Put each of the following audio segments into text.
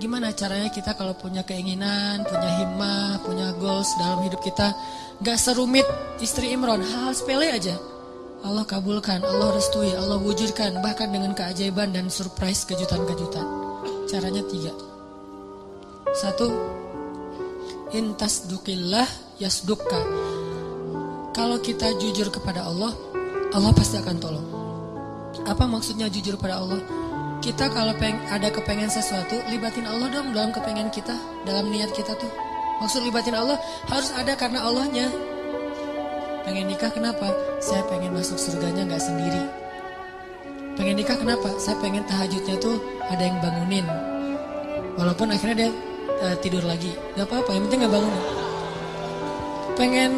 Gimana caranya kita kalau punya keinginan, punya himmah, punya goals dalam hidup kita, gak serumit istri Imran, hal sepele aja. Allah kabulkan, Allah restui, Allah wujudkan, bahkan dengan keajaiban dan surprise kejutan-kejutan. Caranya 3. 1. Intasdukillah yasdukka. Kalau kita jujur kepada Allah, Allah pasti akan tolong. Apa maksudnya jujur pada Allah? Kita kalau ada kepengen sesuatu, libatin Allah dong dalam kepengen kita, dalam niat kita tuh. Maksud libatin Allah harus ada karena Allahnya. Pengen nikah kenapa? Saya pengen masuk surganya gak sendiri. Pengen nikah kenapa? Saya pengen tahajudnya tuh ada yang bangunin. Walaupun akhirnya dia tidur lagi, gak apa-apa, yang penting gak bangunin. Pengen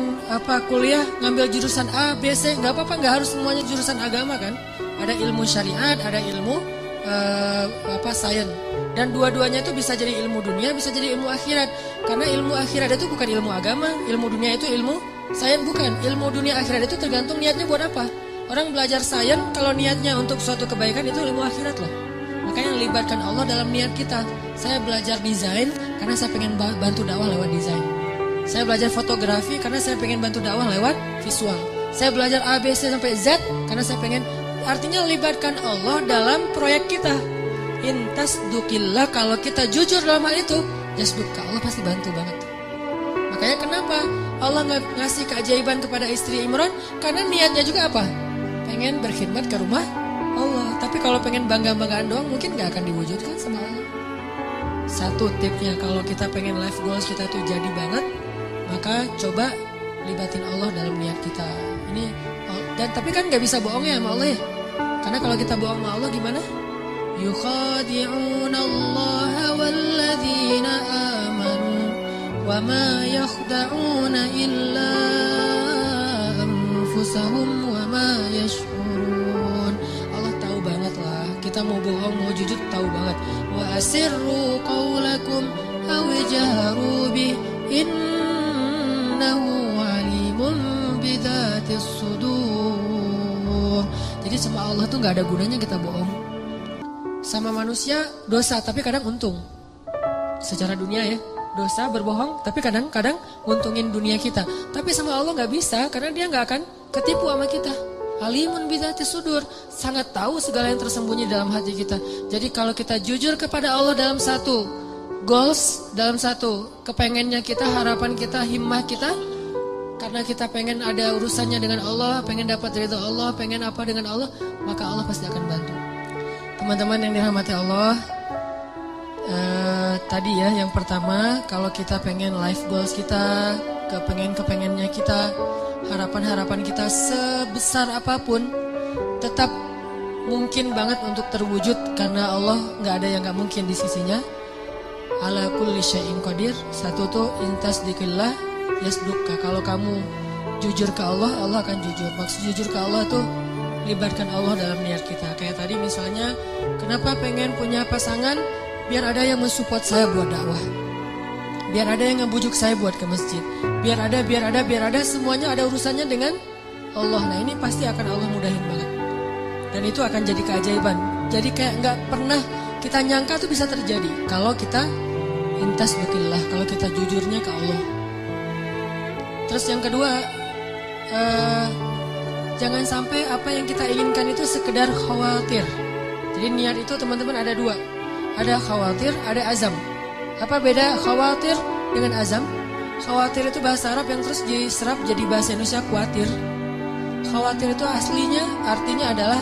kuliah ngambil jurusan A, B, C, gak apa-apa, gak harus semuanya jurusan agama kan. Ada ilmu syariat, ada ilmu sains, dan dua-duanya itu bisa jadi ilmu dunia, bisa jadi ilmu akhirat. Karena ilmu akhirat itu bukan ilmu agama, ilmu dunia itu ilmu sains bukan. Ilmu dunia akhirat itu tergantung niatnya buat apa. Orang belajar sains kalau niatnya untuk suatu kebaikan itu ilmu akhirat loh. Makanya libatkan Allah dalam niat kita. Saya belajar desain karena saya pengen bantu dakwah lewat desain. Saya belajar fotografi karena saya pengen bantu dakwah lewat visual. Saya belajar A, B, C sampai Z karena saya pengen. Artinya libatkan Allah dalam proyek kita. Intasdukillah, kalau kita jujur dalam hal itu, yasdukka, Allah pasti bantu banget. Makanya kenapa Allah ngasih keajaiban kepada istri Imran? Karena niatnya juga apa? Pengen berkhidmat ke rumah Allah. Tapi kalau pengen bangga-banggaan doang mungkin gak akan diwujudkan sama Allah. 1 tipnya, kalau kita pengen life goals kita tuh jadi banget, maka coba libatin Allah dalam niat kita. Dan tapi kan gak bisa bohong ya sama Allah ya. Karena kalau kita bohong sama Allah gimana? Yukhadi'una Allah walladzina amanu wa ma yakhda'una illa anfusahum wa ma yash'urun. Allah tahu banget lah. Kita mau bohong, mau jujur tahu banget. Wa asirru qawlakum aw jaharu bi innahu alimun bidzatis sudur. Jadi sama Allah tuh gak ada gunanya kita bohong. Sama manusia dosa tapi kadang untung. Secara dunia ya, dosa berbohong tapi kadang-kadang untungin dunia kita. Tapi sama Allah gak bisa karena dia gak akan ketipu sama kita. Alimun bidzatis sudur, sangat tahu segala yang tersembunyi dalam hati kita. Jadi kalau kita jujur kepada Allah dalam satu goals, dalam satu kepengennya kita, harapan kita, himmah kita, karena kita pengen ada urusannya dengan Allah, pengen dapat ridha Allah, pengen apa dengan Allah, maka Allah pasti akan bantu. Teman-teman yang dirahmati Allah, tadi ya yang pertama, kalau kita pengen life goals kita, kepengennya kita, harapan-harapan kita sebesar apapun, tetap mungkin banget untuk terwujud karena Allah nggak ada yang nggak mungkin di sisinya. Ala kulli syai'in qadir. 1 tuh intasdikillah yasdukka. Kalau kamu jujur ke Allah, Allah akan jujur. Maksud jujur ke Allah tuh libatkan Allah dalam niat kita. Kayak tadi misalnya, kenapa pengen punya pasangan? Biar ada yang mensupport saya buat dakwah. Biar ada yang ngebujuk saya buat ke masjid. Biar ada semuanya ada urusannya dengan Allah. Nah ini pasti akan Allah mudahin banget. Dan itu akan jadi keajaiban. Jadi kayak nggak pernah kita nyangka tuh bisa terjadi. Kalau kita intasdukillah, kalau kita jujurnya ke Allah. Terus yang kedua, jangan sampai apa yang kita inginkan itu sekedar khawatir. Jadi niat itu teman-teman ada 2. Ada khawatir, ada azam. Apa beda khawatir dengan azam? Khawatir itu bahasa Arab yang terus diserap jadi bahasa Indonesia khawatir. Khawatir itu aslinya artinya adalah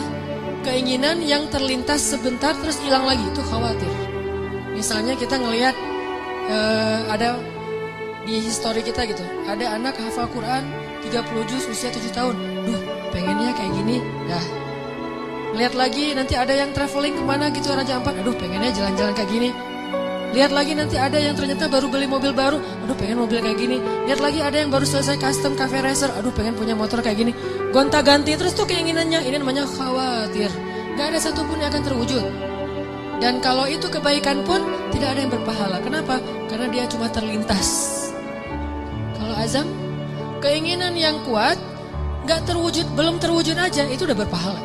keinginan yang terlintas sebentar terus hilang lagi, itu khawatir. Misalnya kita ngelihat ada di histori kita gitu, ada anak hafal Quran 30 juz usia 7 tahun. Pengennya kayak gini. Dah. Lihat lagi nanti ada yang traveling kemana gitu Raja Ampat. Pengennya jalan-jalan kayak gini. Lihat lagi nanti ada yang ternyata baru beli mobil baru. Pengen mobil kayak gini. Lihat lagi ada yang baru selesai custom cafe racer. Pengen punya motor kayak gini. Gonta-ganti terus tuh keinginannya. Ini namanya khawatir. Gak ada satupun yang akan terwujud. Dan kalau itu kebaikan pun tidak ada yang berpahala. Kenapa? Karena dia cuma terlintas. Kalau azam, keinginan yang kuat, gak terwujud, belum terwujud aja, itu udah berpahala.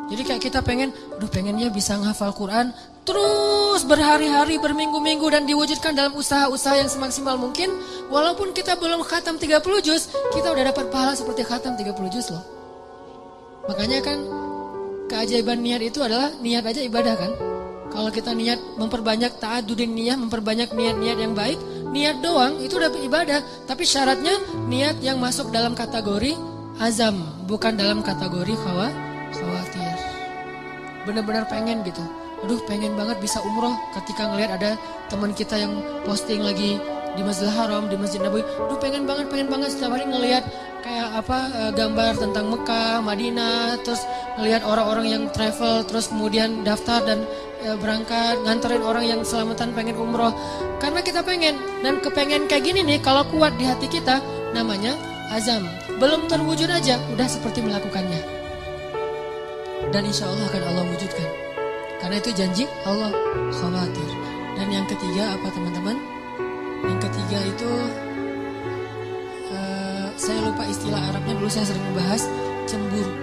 Jadi kayak kita pengennya bisa menghafal Quran, terus terus berhari-hari, berminggu-minggu dan diwujudkan dalam usaha-usaha yang semaksimal mungkin. Walaupun kita belum khatam 30 juz, kita udah dapat pahala seperti khatam 30 juz loh. Makanya kan keajaiban niat itu adalah niat aja ibadah kan. Kalau kita niat memperbanyak ta'adudin niyah, memperbanyak niat-niat yang baik, niat doang itu udah ibadah. Tapi syaratnya niat yang masuk dalam kategori azam, bukan dalam kategori khawatir. Benar-benar pengen gitu. Aduh pengen banget bisa umroh, ketika ngelihat ada teman kita yang posting lagi di Masjidil Haram, di Masjid Nabawi. Aduh pengen banget setiap hari ngelihat kayak gambar tentang Mekah, Madinah, terus ngelihat orang-orang yang travel, terus kemudian daftar dan berangkat nganterin orang yang selamatan pengen umroh. Karena kita pengen, dan kepengen kayak gini nih kalau kuat di hati kita namanya azam. Belum terwujud aja udah seperti melakukannya. Dan insya Allah akan Allah wujudkan. Karena itu janji Allah, khawatir. Dan yang ketiga apa teman-teman? Yang ketiga itu saya lupa istilah Arabnya, dulu saya sering membahas cemburu.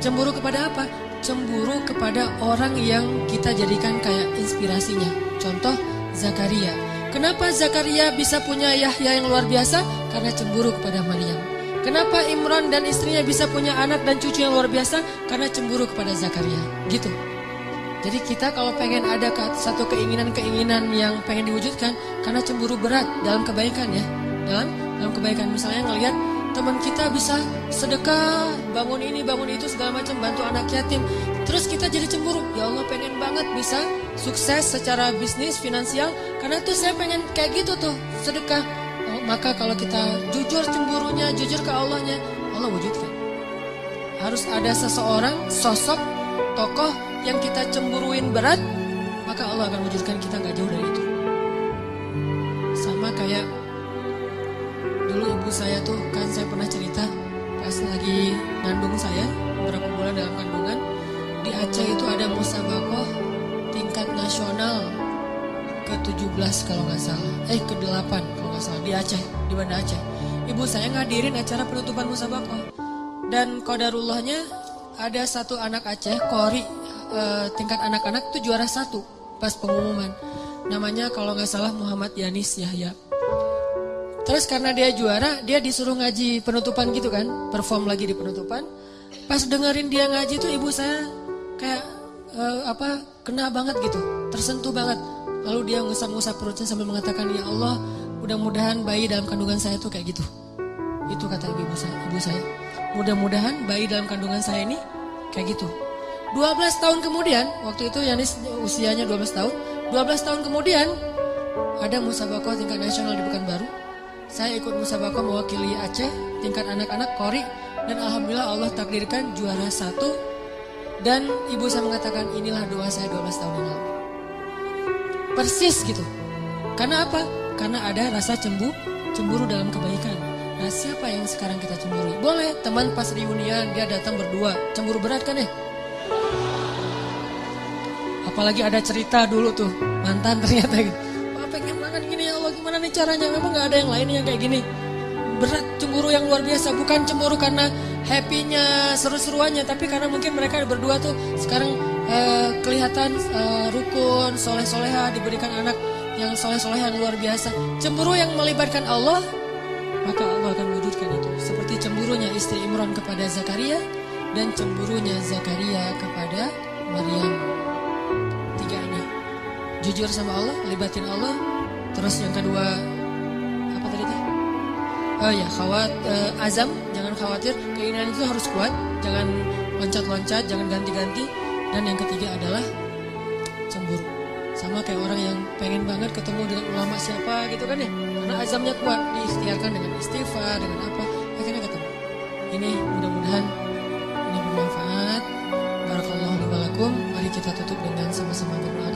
Cemburu kepada apa? Cemburu kepada orang yang kita jadikan kayak inspirasinya. Contoh Zakaria. Kenapa Zakaria bisa punya Yahya yang luar biasa? Karena cemburu kepada Maryam. Kenapa Imran dan istrinya bisa punya anak dan cucu yang luar biasa? Karena cemburu kepada Zakaria. Gitu. Jadi kita kalau pengen ada satu keinginan-keinginan yang pengen diwujudkan, karena cemburu berat dalam kebaikan ya. Dalam kebaikan, misalnya ngelihat teman kita bisa sedekah, bangun ini, bangun itu, segala macam, bantu anak yatim. Terus kita jadi cemburu. Ya Allah pengen banget bisa sukses secara bisnis, finansial. Karena tuh saya pengen kayak gitu tuh, sedekah. Maka kalau kita jujur cemburunya, jujur ke Allahnya, Allah wujudkan. Harus ada seseorang, sosok, tokoh yang kita cemburuin berat, maka Allah akan wujudkan. Kita gak jauh dari itu. Sama kayak dulu ibu saya tuh, kan saya pernah cerita pas lagi ngandung saya, beberapa bulan dalam kandungan, di Aceh itu ada musabaqah tingkat nasional ke-17 kalau nggak salah, ke-8 kalau nggak salah, di Aceh, di Banda Aceh. Ibu saya ngadirin acara penutupan musabaqah, dan qadarullahnya ada satu anak Aceh, Qori, tingkat anak-anak tuh juara 1 pas pengumuman. Namanya kalau nggak salah Muhammad Yanis Yahya. Terus karena dia juara, dia disuruh ngaji penutupan gitu kan, perform lagi di penutupan. Pas dengerin dia ngaji tuh ibu saya kayak kena banget gitu, tersentuh banget. Lalu dia ngusap-ngusap perutnya sambil mengatakan, ya Allah, mudah-mudahan bayi dalam kandungan saya tuh kayak gitu. Itu kata ibu saya. Mudah-mudahan bayi dalam kandungan saya ini kayak gitu. 12 tahun kemudian, waktu itu Yanis usianya 12 tahun. 12 tahun kemudian ada musabaqah tingkat nasional di Pekanbaru. Saya ikut musabaqah mewakili Aceh tingkat anak-anak Qori, dan alhamdulillah Allah takdirkan juara 1. Dan ibu saya mengatakan, inilah doa saya 12 tahun yang lalu. Persis gitu. Karena apa? Karena ada rasa cemburu dalam kebaikan. Nah, siapa yang sekarang kita cemburu? Boleh teman pas reunian dia datang berdua, cemburu berat kan ya? Apalagi ada cerita dulu tuh, mantan ternyata gitu. Wah, pengen banget gini ya Allah, gimana nih caranya? Memang gak ada yang lain yang kayak gini. Berat, cemburu yang luar biasa. Bukan cemburu karena happy-nya, seru-seruannya, tapi karena mungkin mereka berdua tuh sekarang kelihatan rukun, soleh-soleha, diberikan anak yang soleh-soleha yang luar biasa. Cemburu yang melibatkan Allah, maka Allah akan wujudkan itu. Seperti cemburunya istri Imran kepada Zakaria, dan cemburunya Zakaria kepada Maryam. 3 ini. Jujur sama Allah, libatin Allah. Terus yang kedua, apa tadi tuh? Azam, jangan khawatir. Keinginan itu harus kuat, jangan loncat-loncat, jangan ganti-ganti. Dan yang ketiga adalah cemburu. Sama kayak orang yang pengen banget ketemu dengan ulama siapa gitu kan ya. Karena azamnya kuat, diikhtiarkan dengan istighfar, dengan apa, akhirnya ketemu. Ini mudah-mudahan ini bermanfaat. Barakallahu li wa lakum. Mari kita tutup dengan sama-sama berdoa.